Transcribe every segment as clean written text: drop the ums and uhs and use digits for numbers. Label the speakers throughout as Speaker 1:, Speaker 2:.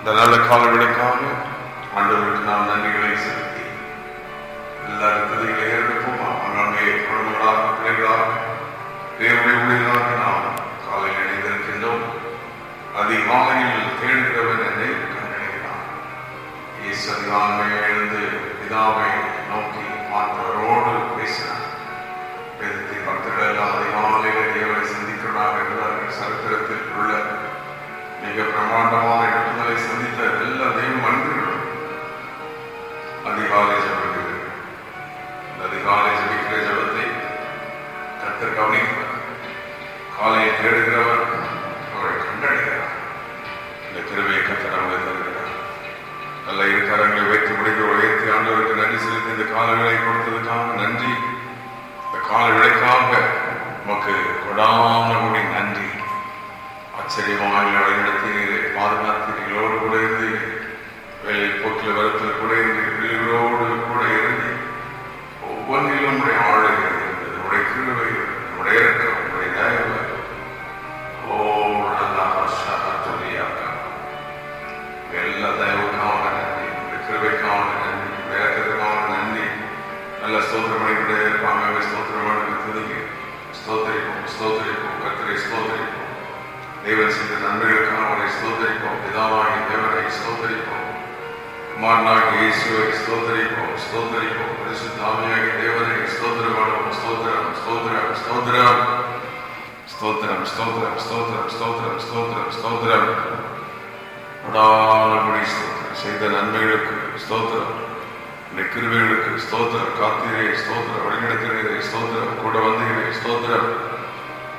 Speaker 1: இந்த நல்ல காலவெளிக்காக ஆண்டவருக்கு நாம் நன்றிகளை செலுத்தி எல்லா துதிகளை ஏற்போமா. நம்முடைய குடும்பங்களாக, பிள்ளைகளாக, தேவனுடைய ஊழியர்களாக நாம் காலையில் இணைந்திருக்கின்றோம். அதிகாலையில் தேடுகிறவன் என்னை கண்டடைகிறான். இயேசு அதிகாலை எழுந்து பிதாவை நோக்கி மாற்றவரோடு பேசினார். வேதத்தின் பக்தர்கள் எல்லாம் அதிகாலையில் தேவனை சந்திக்கிறார் என்றார்கள். சரித்திரத்தில் உள்ள மிக பிரமாண்டமான இடங்களை சந்தித்த எல்லா தெய்வ மனிதர்களும் அதிகாலை ஜபிக்கிறது. இந்த அதிகாலை ஜபிக்கிற ஜபத்தை கர்த்தர் கவனிக்கிறார். காலையை தேடுகிறவர் அவரை கண்டடைகிறார். இந்த கிருபையை கர்த்தர் அவங்களை தருகிறார். நல்ல இரு கரங்களை வைத்து முடிக்கிற உயர்த்தி ஆண்டவருக்கு நன்றி செலுத்தி இந்த காலவேளை கொடுத்ததுக்காக நன்றி. இந்த காலவேளைக்காக நமக்கு கொடான கூடி நன்றி. ஆச்சரியமாக வழிநடத்தீரே, பாதுகாத்தீர்களோடு கூட இருந்து வேலையில் போக்கில் வரத்தில் கூட இருந்து பிள்ளைகளோடு கூட இருந்து ஒவ்வொன்றிலும் உடைய ஆளுகிறது இருந்தது. உடைய கிருபை, உடைய இறக்கம், உடைய தயவு. ஓ நல்லா சொல்லியாக்கா எல்லா தயவுக்காக நன்றி, உடைய கிருபைக்காக நன்றி, இறக்கத்துக்காக நன்றி. நல்ல ஸ்தோத்திரமணிகளுடைய பாங்க ஸ்தோத்திரமணிக்கு துதிக்கு ஸ்தோத்தரிப்போம், ஸ்தோத்தரிப்போம், கர்த்தரை ஸ்தோத்தரிப்போம். தேவன் செய்த நன்மைகளுக்காக அவரை ஸ்தோத்தரிப்போம். பிதாவாகி தேவனை ஸ்தோத்தரிப்போம். குமாரனாகி இயேசுவை ஸ்தோத்தரிப்போம், ஸ்தோத்தரிப்போம். பரிசுத்த ஆவியாகிய தேவனை ஸ்தோத்திரப்படுவோம். ஸ்தோத்திரம், ஸ்தோத்திரம், ஸ்தோத்திரம், ஸ்தோத்திரம், ஸ்தோத்திரம், ஸ்தோத்திரம், ஸ்தோத்திரம், ஸ்தோத்திரம், ஸ்தோத்திரம். கொடானபடி ஸ்தோத்திரம். செய்த நன்மைகளுக்கு ஸ்தோத்திரம், கிருபைகளுக்கு ஸ்தோத்திரம். காத்தீரே ஸ்தோத்திரம், வழிநடத்தினரே ஸ்தோத்திரம், கூட வந்தீரே ஸ்தோத்திரம்.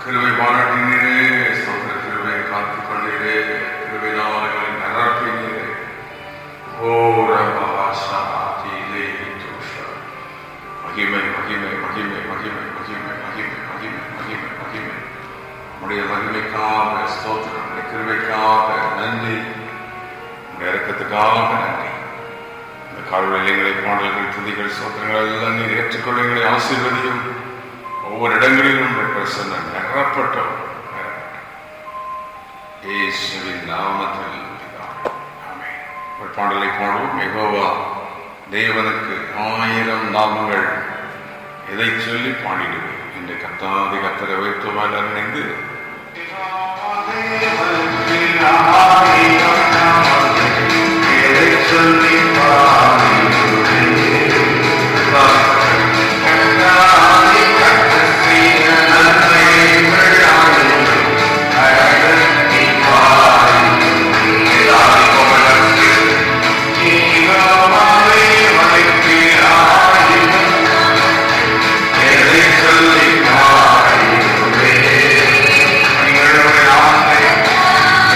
Speaker 1: கிருபை பாராட்டினீரே ஸ்தோத்திரம். கிருபை காத்து கொண்டீரே, கிருபை நாளங்களை நகராட்டினீரே. மகிமை, மகிமை, மகிமை, மகிமை, மகிமை, மகிமை, மகிமை, மகிமை, மகிமை. உடைய மகிமைக்காக ஸ்தோத்திரம், உடைய கிருபைக்காக நன்றி, உடைய இறக்கத்துக்காக நன்றி. இந்த கால்வெளிகளை, பாடல்கள், துதிகள், ஸ்தோத்திரங்கள் எல்லாம் நீர் ஏற்றுக்கொள்ளுங்களை ஆசீர்வதியும். ஒவ்வொரு இடங்களிலும் பிரசன்னம் நகரப்பட்டோம். இயேசுவின் நாமத்தில் ஒரு பாடலை பாடுவோம். யெகோவா தேவனுக்கு 1000 நாமங்கள், எதை சொல்லி பாடிடுவேன் என்று கர்த்தாதி கர்த்தரை வைத்தோமால் நினைந்து சொல்லி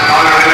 Speaker 2: Hallelujah.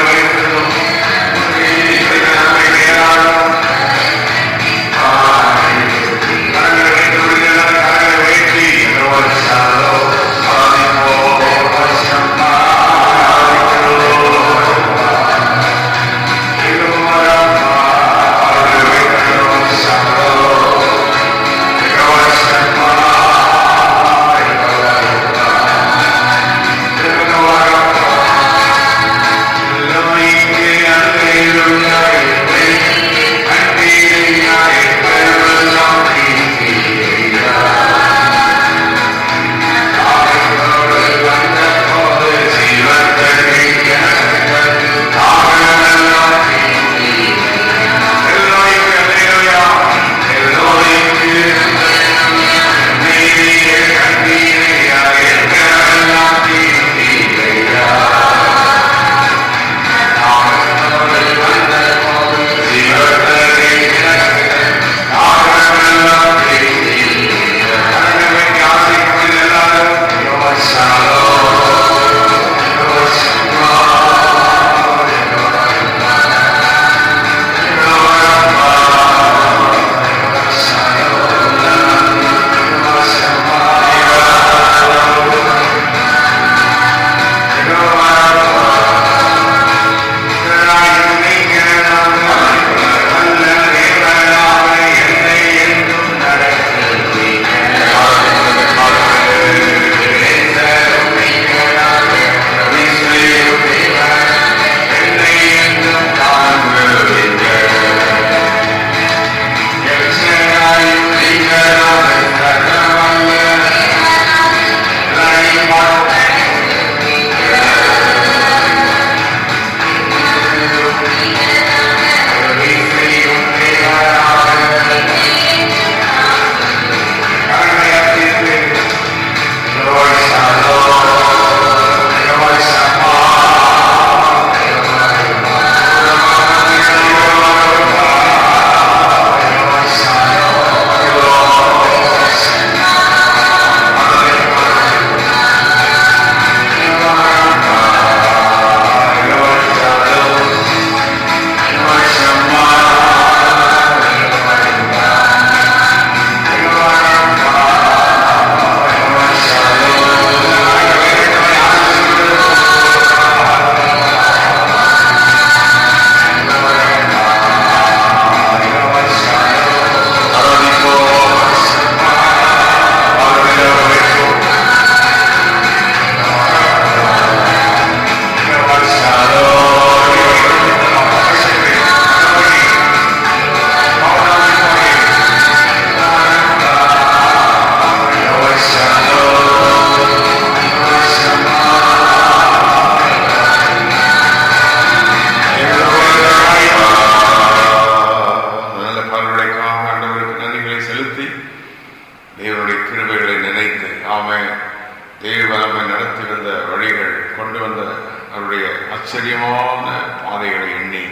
Speaker 1: பாதைகளை எண்ணி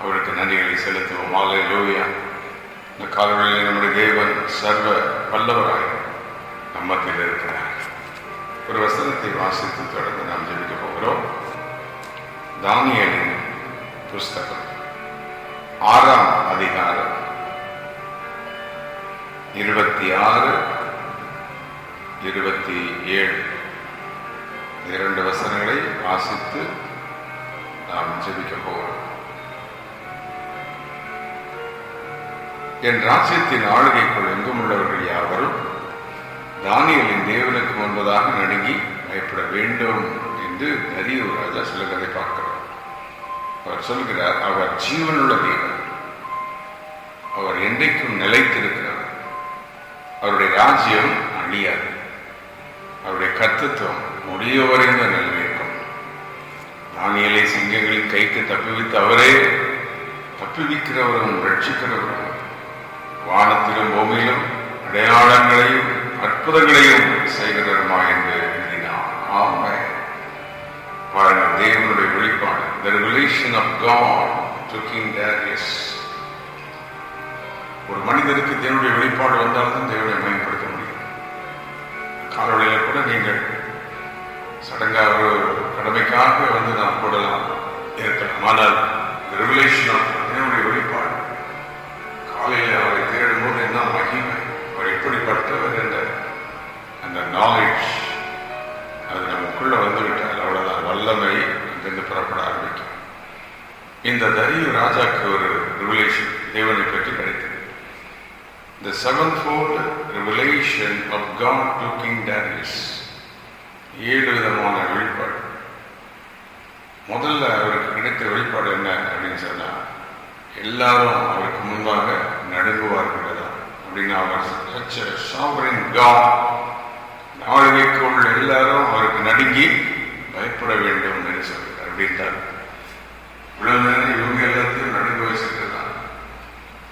Speaker 1: அவருக்கு நன்றிகளை செலுத்துவோம். அல்லேலூயா. இந்த காலவெளியில் நம்முடைய தேவன் சர்வ வல்லவராய் நம்மத்தில் இருக்கிறார். ஒரு வசனத்தை வாசித்து தொடர்ந்து நாம் ஜெபிக்க போகிறோம். தானியேலின் புஸ்தகம் 6ஆம் அதிகாரம் 26, 27 2 வசனங்களை வாசித்து நாம் ஜெபிக்க போகிறோம். என் ராஜ்யத்தின் ஆளுகைக்குள் எங்கும் உள்ளவர்கள் யாவரும் தானியேலின் தேவனுக்கு முன்பதாக நடுங்கி பயப்பட வேண்டும் என்று தரியு ராஜா சொல்லுகிறதை பார்க்கிறோம். அவர் சொல்கிறார், அவர் ஜீவனுள்ள தேவன், அவர் என்றைக்கும் நிலைத்திருக்கிறவர், அவருடைய ராஜ்யம் அழியாது, அவருடைய கர்த்தத்துவம் முடியவரைந்த நிலைநிற்கும். தானியேலை சிங்கங்களின் கைக்கு தப்புவித்து அவரே தப்புவிக்கிறவரும் ரட்சிக்கிறவரும் வானத்திலும் பூமியிலும் அடையாளங்களையும் அற்புதங்களையும் செய்கிறவருமா என்று எழுதினார். ஆமென். பாருங்கள், தேவனுடைய வெளிப்பாடு, the revelation of God to King Darius. ஒரு மனிதனுக்கு தேவனுடைய வெளிப்பாடு வந்தால்தான் தேவனை மேம்படுத்த முடியும். காலவழியில் கூட நீங்கள் சடங்காக ஒரு கடமைக்காக வந்து நாம் போடலாம் இருக்கலாம். ஆனால் ரெவலேஷன் ஆஃப் தேவனுடைய வெளிப்பாடு, காலையில் அவரை தேடும் போது என்ன மகிமை, அவர் எப்படிப்பட்டவர் என்ற அந்த நாலேஜ் அது நமக்குள்ள வந்துவிட்டால் அவ்வளவுதான், வல்லமை அங்கிருந்து புறப்பட ஆரம்பிக்கும். இந்த தரியு ராஜாக்கு ஒரு ரெவலேஷன் தேவனை பற்றி கிடைத்தது. The sevenfold revelation of God to King Darius. 7 விதமான வெளிப்பாடு. முதல்ல அவருக்கு கிடைத்த வெளிப்பாடு என்ன அப்படின்னு சொன்னா, எல்லாரும் அவருக்கு முன்பாக நடுங்குவார்கள் அப்படின்னு. அவர் such a sovereign God, ஆளுகைக்குள் எல்லாரும் அவருக்கு நடுங்கி பயப்பட வேண்டும் என்று சொல்கிறார். அப்படின்றார் இவ்வளவு நேரம் இவங்க எல்லாத்தையும் நடுங்க வச்சிருக்கிறாங்க.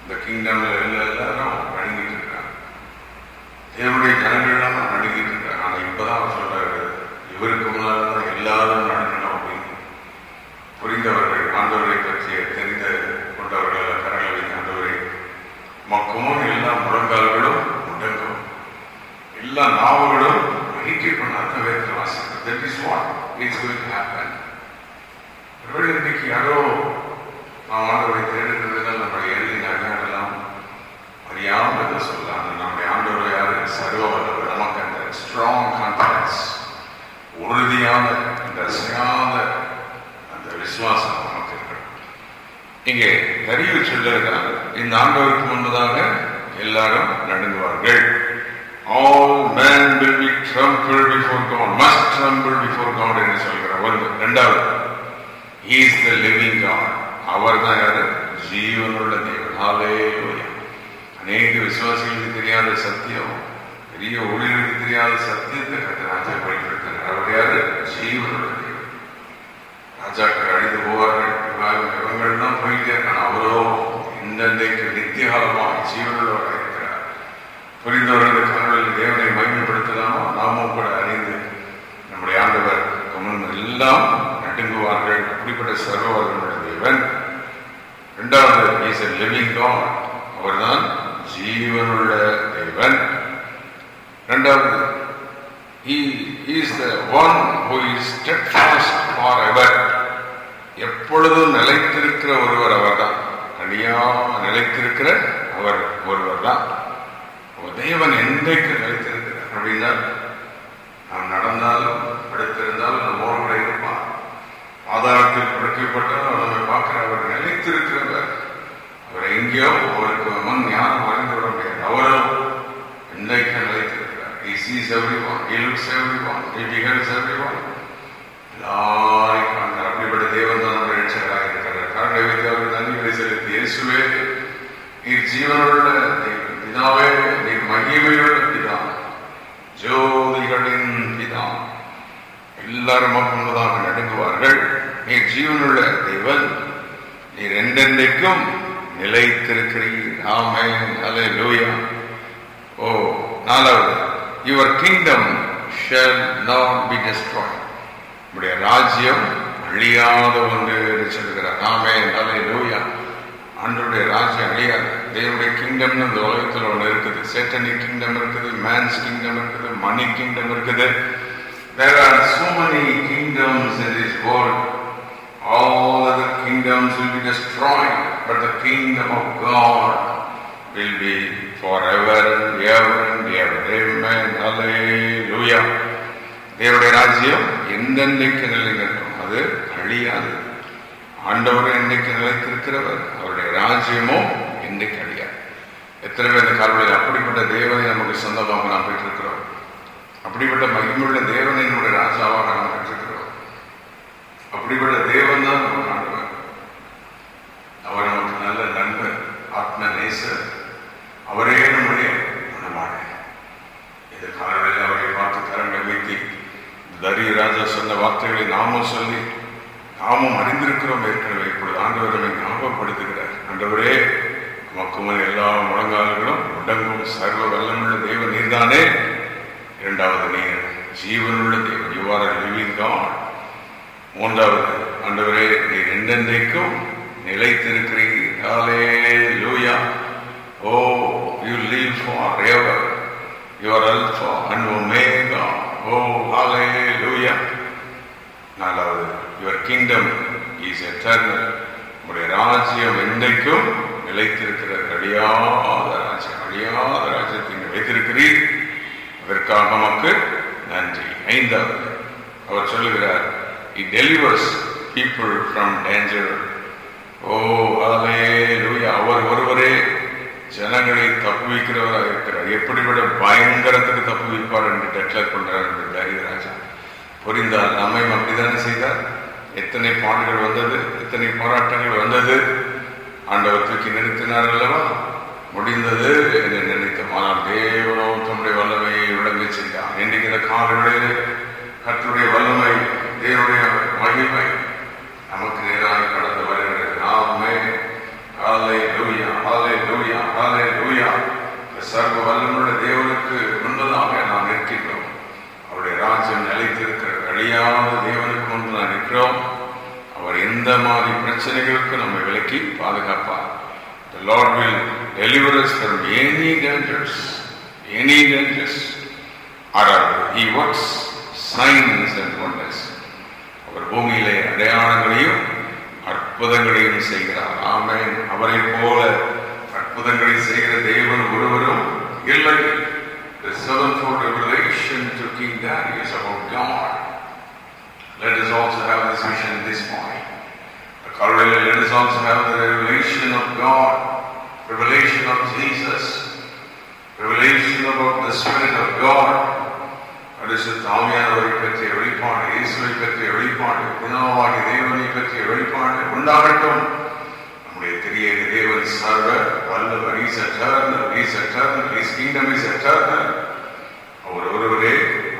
Speaker 1: இந்த கிங்டம்ல எல்லாரும் நடுங்கிட்டு இருக்காங்க, தேவனுடைய ஜனங்கள்லாம் நடுங்கிட்டு இருக்காங்க. ஆனா இப்பதான் அவர் சொல்றாரு, இவருக்கு முன்னால்தான் எல்லாரும் நடுங்கணும் அப்படின்னு. புரிந்தவர்கள், ஆண்டவரை பற்றிய தெரிந்த கொண்டவர்கள் கரங்களை வைத்து, ஆண்டவரை மக்குமும் எல்லா முழங்கால்களும் முடங்கும், எல்லா நாவுகளும் அறிக்கை பண்ணாத வேதத்தை வாசிக்கிறது. That is what is going to happen. ஒருவேளை இன்னைக்கு யாரோ நாம் ஆண்டவரை தேடுகிறதுனால் நம்முடைய எல்லை அடையாளம் அறியாமல் என்று சொல்லலாம். நம்முடைய ஆண்டவர் யாரு? சர்வ வல்லவர். நமக்கு அந்த ஸ்ட்ராங் கான்ஃபிடன்ஸ், உறுதியான அந்த அசையாத அந்த விசுவாசம் நமக்கு இருக்கணும். இங்கே தரியு சொல்லுகிறார், இந்த ஆண்டவருக்கு முன்பதாக எல்லாரும் நடுங்குவார்கள். All men will be trembled before God, must tremble before God என்று சொல்கிறார். ஒன்று. இரண்டாவது, He is the living God. அவர் தான் யாரு? ஜீவனுள்ள தேவன். ஹல்லேலூயா. அநேக விசுவாசிகளுக்கு தெரியாத சத்தியம், பெரிய ஊழியர்களுக்கு தெரியாத சத்தியத்தை கர்த்தர் ராஜா பயன்படுத்தினார். அவர் யாரு? ஜீவனுள்ள தேவன். ராஜாக்கள் அழிந்து போவார்கள், இவங்கள் தான் போயிட்டே இருக்காங்க. அவரோ இன்றைக்கு நித்திய காலமாக ஜீவனுள்ளவராக இருக்கிறார். புரிந்தவர்களுக்கு கண்களில் தேவனை மகிமைப்படுத்தலாமோ நாமும் கூட அறிந்து நம்முடைய ஆண்டவர் எல்லாம் நடுங்குவார்கள். அப்படிப்பட்ட சர்வ வல்லமையுள்ள தேவன். இரண்டாவது, இஸ் எ லிவிங் காட், அவர்தான் ஜீவனுள்ள தேவன். இரண்டாவது, he is the one who is steadfast forever. எப்பொழுதும் நிலைத்திருக்கிற ஒருவர் அவர்தான், அழியாம நிலைத்திருக்கிற அவர் ஒருவர் தான். தேவன் என்றைக்கு நிலைத்திருக்கிறார் அப்படின்னா, நாம் நடந்தாலும் படுத்திருந்தாலும் நம்மோடு கூட இருப்பார். ஆதாரத்தில் படுக்கப்பட்டாலும் நம்மை பார்க்கிற அவர் நிலைத்திருக்கிறவர். அவர் எங்கேயோ அவருக்கு முன் ஞானம் அறிந்து விட முடியாது. அவரும் என்றைக்கு நிலைத்திருக்கிறார். He sees everyone, he looks everyone, he beholds everyone. எல்லாரையும் காண்கிறார். அப்படிப்பட்ட தேவன் தான் நம்முடைய ரட்சகராக இருக்கிறார். காரணம் வைத்து அவருக்கு நன்றிகளை செலுத்தி, இயேசுவே நீர் ஜீவனுள்ள தேவன், பிதாவே நீர் மகிமையுள்ள பிதா, ஜோதிகளின் பிதா, எல்லாரும் முன்பதாக நடுங்குவார்கள். நீர் ஜீவனுள்ள தேவன், நீர் என்றென்றைக்கும் நிலைத்திருக்கிறீர். ஆமென். அல்லேலூயா. ஓ, நாலாவது, your kingdom shall not be Detroit. நம்முடைய ராஜ்யம் அழியாத ஒன்று என்று கிங்டம்னு இந்த உலகத்தில் ஒன்று இருக்குது. சேட்டனிக் கிங்டம் இருக்குது, மேன்ஸ் கிங்டம் இருக்குது, மணி கிங்டம் இருக்குது. There are so many kingdoms in this world. All other kingdoms will be destroyed, but the kingdom of God will be forever and ever and ever. Amen. Hallelujah. தேவனுடைய ராஜ்யம் எந்தெந்தைக்கு நிலைநிற்கும், அது அழியாது. ஆண்டவர் என்றைக்கு நிலைத்திருக்கிறவர், அவருடைய ராஜ்யமும் என்றைக்கு அழியாது. எத்தனை பேர் இந்த காலங்களில் அப்படிப்பட்ட தேவனை நமக்கு சொந்தமாக நாம் பெற்றிருக்கிறோம். அப்படிப்பட்ட மகிமையுள்ள தேவனை நம்முடைய ராஜாவாக நாம் பெற்றிருக்கிறோம். அப்படிப்பட்ட தேவன் தான் நமக்கு ஆண்டவர். அவர் நமக்கு நல்ல நண்பர், ஆத்ம நேசர். அவரே நம்முடைய மனமாளன். இந்த காலங்களில் அவரை பார்த்து கரங்களை வைத்து தரி ராஜா சொன்ன வார்த்தைகளை நாமும் சொல்லி நாமும் அறிந்திருக்கிறோம். ஏற்கனவே இப்பொழுது ஆண்டவர் நம்மை ஞாபகப்படுத்துகிறார். ஆண்டவரே, உமக்கு எல்லா முழங்கால்களும் உடங்கும் சர்வ வல்லமுள்ள தேவன் நீர்தானே. இரண்டாவது, நீர் ஜீவனுள்ள தேவன், you are a living God. மூன்றாவது, ஆண்டவரே, நீர் என்றென்றைக்கும் நிலைத்திருக்கிறீர். Hallelujah. Oh, you live forever. You are Alpha and Omega. Oh, hallelujah. நாலாவது, your kingdom is eternal. உங்களுடைய ராஜ்யம் என்றைக்கும் நிலைத்திருக்கிற அழியாத ராஜ்யம். அழியாத ராஜ்யத்தை நிலைத்திருக்கிறீர். அதற்காக நமக்கு நன்றி. ஐந்தாவது, அவர் சொல்லுகிறார், he delivers people from danger. Oh, hallelujah. அவர் ஒருவரே ஜனங்களை தப்புவிக்கிறவராக இருக்கிறார். எப்படிப்பட்ட பயங்கரத்துக்கு தப்புவிப்பார் என்று டெக்ளேர் பண்றார் என்று தைரியராஜா. புரிந்தால் நம்மை அப்படித்தானே செய்தார். எத்தனை பாடுகள் வந்தது, எத்தனை போராட்டங்கள் வந்தது. ஆண்டவர் தூக்கி நிறுத்தினார் அல்லவா, முடிந்தது என்று நினைத்தோம். ஆனால் தேவனோ தம்முடைய வல்லமையை விளங்க செய்தார். இன்றைக்கு இந்த காலங்களிலே கர்த்தருடைய வல்லமை, தேவனுடைய மகிமை நமக்கு நேராக கடந்து வருகிறது. நாமே ஹல்லேலூயா, ஹல்லேலூயா, ஹல்லேலூயா. சர்வ வல்லமையுள்ள தேவனுக்கு முன்பதாக நாம் நிற்கின்றோம். அவருடைய ராஜ்யம் நிலைத்திருக்கிற அழியாத தேவனுக்கு முன்பு நாம் நிற்கிறோம். அவர் எந்த மாதிரி பிரச்சனைகளுக்கு நம்மை விலக்கி பாதுகாப்பார். The Lord will deliver us from any dangers, any dangers. He works signs and wonders. அவர் பூமியிலே அடையாளங்களையும் அற்புதங்களையும் செய்கிறார். ஆமென். அவரை போல அற்புதங்களை செய்கிற தேவன் ஒருவரும் இல்லை. The sevenfold revelation to King Darius about God. Let us also have this vision this morning. Let us also have the revelation of God, revelation of Jesus, revelation about the Spirit of God. தாமியானவரை பற்றிய வெளிப்பாடு, இயேசுவை பற்றிய வெளிப்பாடு, குணமாகிய தேவனை பற்றிய வெளிப்பாடு உண்டாகட்டும். நம்முடைய தெரிய தேவன் சர்வ வல்லவர். He is eternal, He is eternal, His kingdom is eternal. அவர் ஒருவரே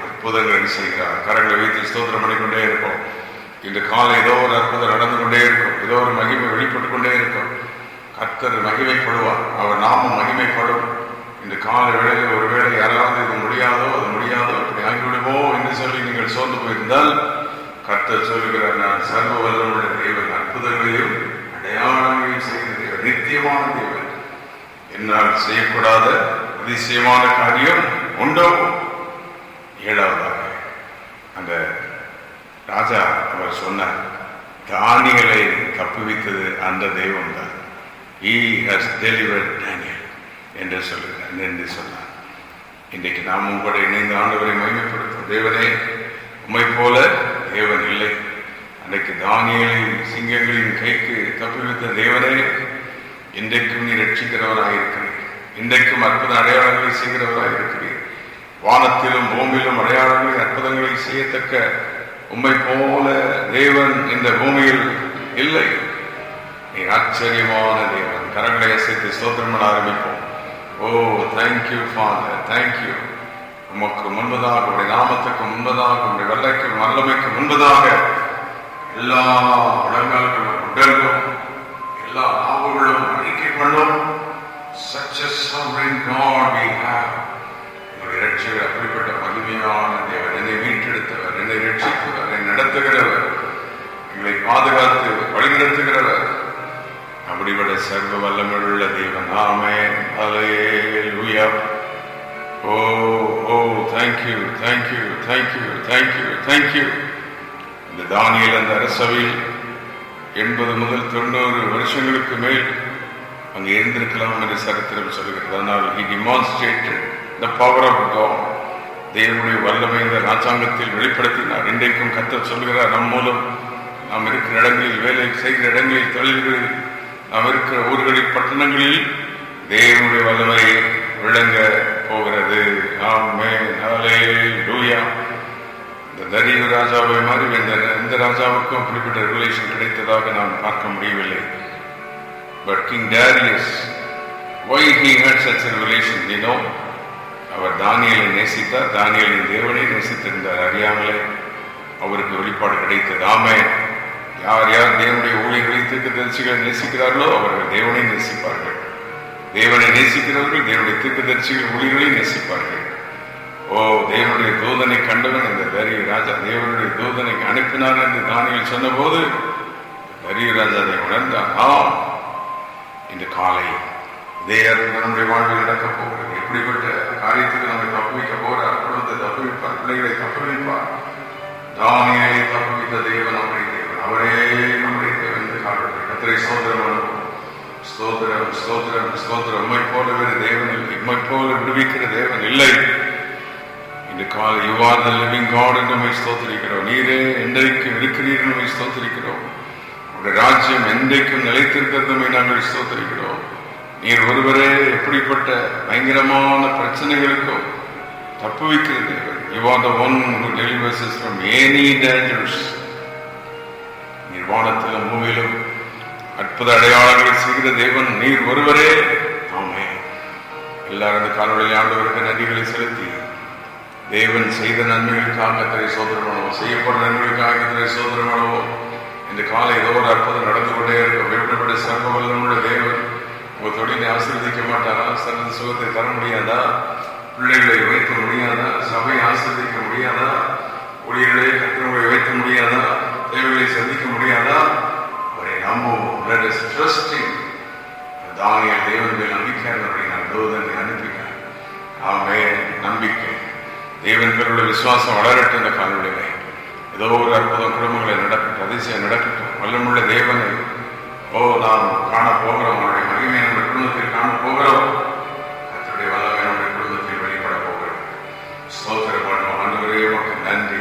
Speaker 1: அற்புதங்களை செய்கிறார். கரங்களை வைத்து ஸ்தோத்திரம் பண்ணிக்கொண்டே இருப்போம். இன்று காலை ஏதோ ஒரு அற்புதம் நடந்து கொண்டே இருக்கும், ஏதோ ஒரு மகிமை வெளிப்பட்டுக் கொண்டே இருக்கும். கர்த்தர் மகிமைப்படுவார், அவர் நாமும் மகிமைப்படும். இந்த கால வேளையில் ஒருவேளை யாராவது இது முடியாதோ, அது முடியாதோ, அப்படி ஆகிவிடுமோ என்று சொல்லி நீங்கள் சோர்ந்து போயிருந்தால், கர்த்தர் சொல்லுகிறார், நான் சர்வ வல்லமுள்ள தேவன், அற்புதங்களையும் அடையாளங்களையும் செய்கிற தேவன், நித்தியமான தேவன். என்னால் செய்யக்கூடாத அதிசயமான காரியம் உண்டோ? ஏழாவதாக அந்த ராஜா அவர் சொன்னார், தானியேலை தப்புவித்தது அந்த தெய்வம் தான். He has delivered Daniel என்று சொல்லுகிறார் என்று சொன்னார். இன்றைக்கு நாம் உங்களோட இணைந்து ஆண்டவரை மகிமைப்படுத்தும். தேவனே, உம்மை போல தேவன் இல்லை. அன்றைக்கு தானியேலை சிங்கங்களின் கைக்கு தப்புவித்த தேவனே, இன்றைக்கும் நீ ரட்சிக்கிறவராக இருக்கிறீர். இன்றைக்கும் அற்புத அடையாளங்களை செய்கிறவராக இருக்கிறீர். வானத்திலும் பூமியிலும் அடையாளங்களை அற்புதங்களை செய்யத்தக்க உம்மை போல தேவன் இந்த பூமியில் இல்லை. நீ ஆச்சரியமான தேவன். கரங்களை அசைத்து ஸ்தோத்திரம் பண்ண ஆரம்பிப்போம். ஓ, தேங்க்யூ ஃபாதர், தேங்க்யூ. உமக்கு முன்பதாக, உடைய நாமத்துக்கு முன்பதாக, உடைய வல்லமைக்கு வல்லமைக்கு முன்பதாக எல்லா உலகங்களும் உடல்களும் எல்லா நாவுகளும் அறிக்கை பண்ணும். Such a sovereign God we have. என்னுடைய ரட்சகர் அப்படிப்பட்ட மகிமையான தேவன், என்னை மீட்டெடுத்தவர், என்னை ரட்சித்தவர், என்னை நடத்துகிறவர், எங்களை பாதுகாத்து வழிநடத்துகிறவர். அப்படிப்பட்ட சர்வ வல்லமையுள்ள தேவன். ஆமென். ஹல்லேலூயா. ஓ ஓ thank you thank you thank you thank you thank you. இந்த தானியேல் அந்த அரசவையில் 80 முதல் 90 வருஷங்களுக்கு மேல் அங்கே இருந்திருக்கலாம் என்று சரித்திரம் சொல்கிறது. ஆனால் he demonstrated the power of God. தேவனுடைய வல்லமை இந்த ராஜாங்கத்தில் வெளிப்படுத்தினார். இன்றைக்கும் கர்த்தர் சொல்கிறார், நம் மூலம் நாம் இருக்கிற இடங்களில், வேலை செய்கிற இடங்களில், தொழில்களில், நாம் இருக்கிற ஊர்களில், பட்டணங்களில் தேவனுடைய வல்லமை விளங்க போகிறது. ஆமென். ஹல்லேலூயா. இந்த தரியு ராஜாவை மாதிரி இந்த ராஜாவுக்கும் அப்படிப்பட்ட ரெவலேஷன் கிடைத்ததாக நாம் பார்க்க முடியவில்லை. But King Darius, why he had such a revelation? You know, அவர் தானியேலை நேசித்தார், தானியேலின் தேவனை நேசித்திருந்தார். அறியாமலே அவருக்கு வெளிப்பாடு கிடைத்தது. ஆமென். யார் யார் தேவனுடைய ஊழியர்களை தீர்க்கதரிசிகளை நேசிக்கிறார்களோ அவர்கள் தேவனை நேசிப்பார்கள். தேவனை நேசிக்கிறவர்கள் தேவனுடைய தீர்க்கதரிசிகள் ஊழியர்களை நேசிப்பார்கள். ஓ, தேவனுடைய தூதனை கண்டவன் இந்த தரியு ராஜா தேவனுடைய தூதனை அனுப்பினார் என்று தானியேல் சொன்ன போது தரியு ராஜா அதை உணர்ந்தார். ஆம், இந்த காலை இதே நம்முடைய வாழ்வில் நடக்கப் போகிறது. எப்படிப்பட்ட காரியத்துக்கு நம்மை தப்புவிக்க போகிறார். குடும்பத்தை தப்புவிப்பார், பிள்ளைகளை தப்புவிப்பார். தானியேலை தப்புவித்த தேவன் நம்முடைய தேவன், அவரே நம்முடைய தேவன். இந்த காலத்தில் கர்த்தரை ஸ்தோத்திரம் பண்ணுவோம். ஸ்தோத்திரம் ஸ்தோத்திரம் ஸ்தோத்திரம். உம்மை போல வேறு தேவன் இல்லை, உம்மை போல விடுவிக்கிற தேவன் இல்லை. இந்த கால you are the living God என்று நம்மை ஸ்தோத்திரிக்கிறோம். நீரே என்றைக்கும் இருக்கிறீர் நம்மை ஸ்தோத்திரிக்கிறோம். உங்களுடைய ராஜ்யம் என்றைக்கும் நிலைத்திருக்கிறதுமே நாங்கள் ஸ்தோத்திரிக்கிறோம். நீர் ஒருவரே எப்படிப்பட்ட பயங்கரமான பிரச்சனைகளுக்கும் தப்புவிக்கிற தேவன். You are the one who delivers us from any dangers. நீர் வானத்திலும் பூமியிலும் அற்புத அடையாளங்களை செய்கிற தேவன் நீர் ஒருவரே. ஆமென். எல்லாரும் அந்த காலவழியில் ஆண்டவருக்கு நன்றிகளை செலுத்தி தேவன் செய்த நன்மைகளுக்காக கர்த்தரை ஸ்தோத்திரம் பண்ணுவோம். செய்யப்படும் நன்மைகளுக்காக கர்த்தரை ஸ்தோத்திரம் பண்ணுவோம். இந்த காலை ஏதோ ஒரு அற்புதம் நடந்து கொண்டே இருக்கும். எப்படிப்பட்ட சர்வ வல்லமையுள்ள தேவன் உங்க தொழிலை ஆசீர்வதிக்க மாட்டாரா? சிறந்த சுகத்தை தர முடியாதா? பிள்ளைகளை வைக்க முடியாதா? சபையை ஆசீர்வதிக்க முடியாதா? ஊழியர்களை கர்த்தரை வைக்க முடியாதா? தேவைகளை சந்திக்க முடியாதா? அவரை நம்புவோம். Let us trust him. தானியேல் தேவன் மேல் நம்பிக்கையாளர்களை நான் தூதனை அனுப்பினார். ஆமென். நம்பிக்கை தேவன் பேருடைய விசுவாசம் வளரட்டும். இந்த காலவழியிலே ஏதோ ஒரு அற்புதம் குடும்பங்களை நடக்கட்டும், அதிசயம் நடக்கட்டும். வல்லமுள்ள தேவனை நாம் காண போகிறோம். அவருடைய மகிமையை நம்முடைய குடும்பத்தில் காண போகிறோம். கர்த்தருடைய வல்லமை நம்முடைய குடும்பத்தில் வெளிப்பட போகிறோம். ஸ்தோத்திரம் பண்ணுவோம். ஆண்டவரே உமக்கு நன்றி.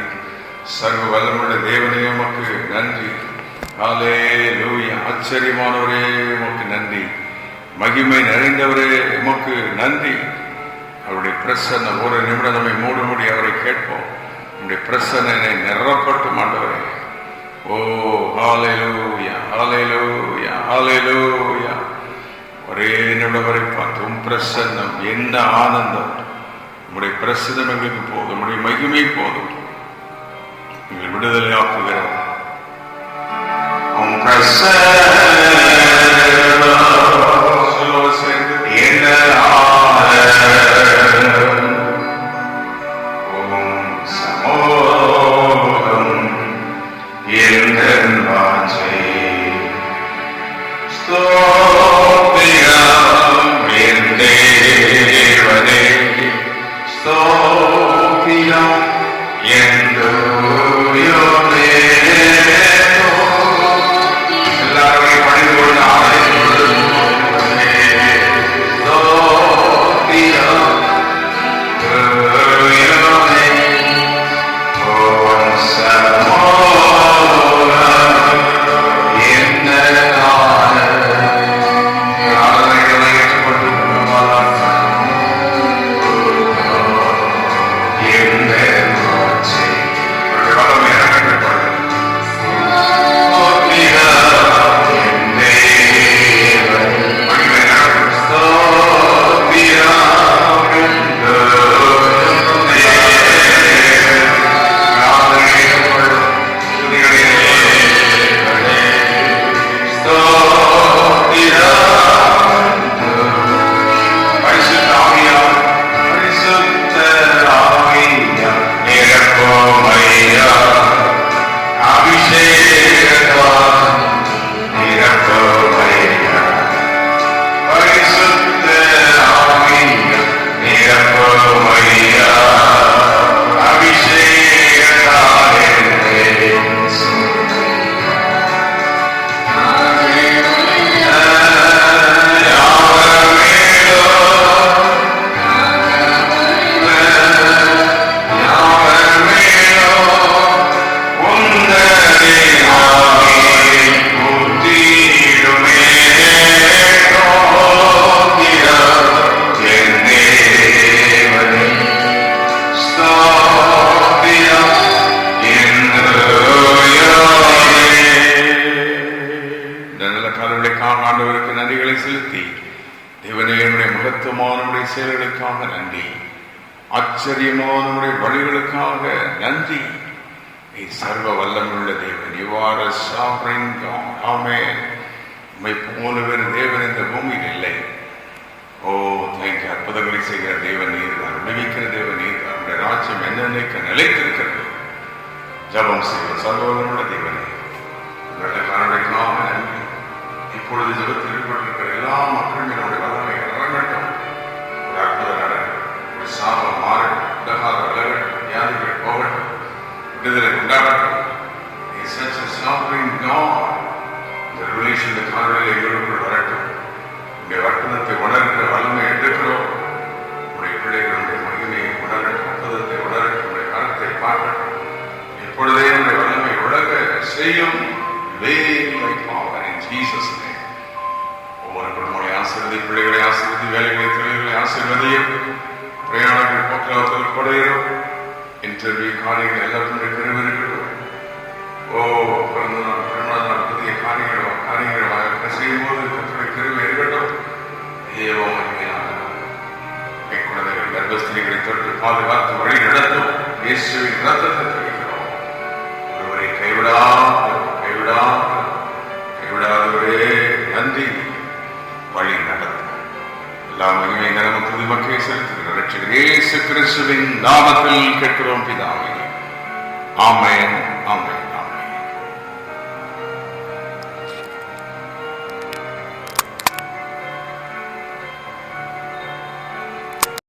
Speaker 1: சர்வ வல்லமுள்ள தேவனே உமக்கு நன்றி. ஹல்லேலூயா. ஆச்சரியமானவரே உமக்கு நன்றி. மகிமை நிறைந்தவரே உமக்கு நன்றி. அவருடைய பிரசன்னம் ஒரு நிமிடம் நம்மை மூடும்படி அவரை கேட்போம். நம்முடைய பிரசன்னை நிரப்பட்டும் ஆண்டவரே. ஓ ஹல்லேலூயா ஹல்லேலூயா ஹல்லேலூயா. ஒரே நிமிடம் வரை பார்த்தோம். பிரசன்னம் என்ன ஆனந்தம். நம்முடைய பிரசன்னம் எங்களுக்கு போதும். நம்முடைய மகிமை போதும். எங்கள் விடுதலை ஆக்குகிறோம்.
Speaker 2: Claro.
Speaker 1: கிருபைகளுக்காக ஆண்டவருக்கு நன்றிகளை செலுத்தி, தேவனே என்னுடைய மகத்துவமான செயல்களுக்காக நன்றி, ஆச்சரியமான வழிகளுக்காக நன்றி. நீ சர்வ வல்லமுள்ள தேவன். You are a sovereign God. Amen. உம்மை போல வேறு தேவன் இந்த பூமியில் இல்லை. ஓ தேங்க்யூ. அற்புதங்களை செய்கிற தேவன் நீர்தான், விடுவிக்கிற தேவன் நீர்தான். உடைய ராஜ்யம் என்னென்னைக்கு நிலைத்திருக்கிறது. ஜபம் செய்ய சர்வ வல்லமுள்ள தேவனே, உங்களுடைய காரணங்களுக்காக நன்றி. இப்பொழுது ஜபத்தில் ஈடுபட்டிருக்கிற எல்லா மக்களும் என்னுடைய வல்லமை இறங்கட்டும். ஒரு அற்புதம் நடக்கும், ஒரு சாபம் மாறட்டும், உலகாத விலகட்டும், வியாதிகள் போகட்டும், விடுதலை உண்டாகட்டும். நீ such a sovereign God. இந்த ரிலேஷன் இந்த காரணங்களை எங்களுக்குள் வரட்டும். உடைய வட்டனத்தை உணர்கிற வல்லமை எடுக்கிறோம். உடைய பிள்ளைகளுடைய மகிமையை உணரட்டும், அற்புதத்தை உணரட்டும், உடைய கருத்தை பார்க்கட்டும். இப்பொழுதே உடைய வல்லமை உலக செய்யும். ஒவ்வொரு குடும்பங்களை ஆசீர்வதி, பிள்ளைகளை ஆசீர்வதி, வேலைகளை தொழில்களை ஆசீர்வதியும். பிரயாணங்கள் போக்குவரத்தில் கொடையிடும். இன்டர்வியூ காரியங்கள் எல்லாருக்கும் பெருவிருக்கட்டும். ஓ பிறந்த நாள், திருமண நாள், புதிய காரியங்கள் செய்யும் போது கற்றுடைய கருவை இருக்கட்டும். தேவ மகிமையாக குழந்தைகள் கர்ப்பஸ்திரிகளை தொட்டு பாதுகாத்து வழி நடத்தும். இயேசுவின் ரத்தத்தை தெரிவிக்கிறோம். ஒருவரை கைவிடாதவரே நன்றி. வழி நடத்தும். எல்லா மகிமை நலமும் புது மக்களை செலுத்துகிற ரட்சகர் இயேசு கிறிஸ்துவின் நாமத்தில் கேட்கிறோம் பிதாவே. ஆமென், ஆமென்.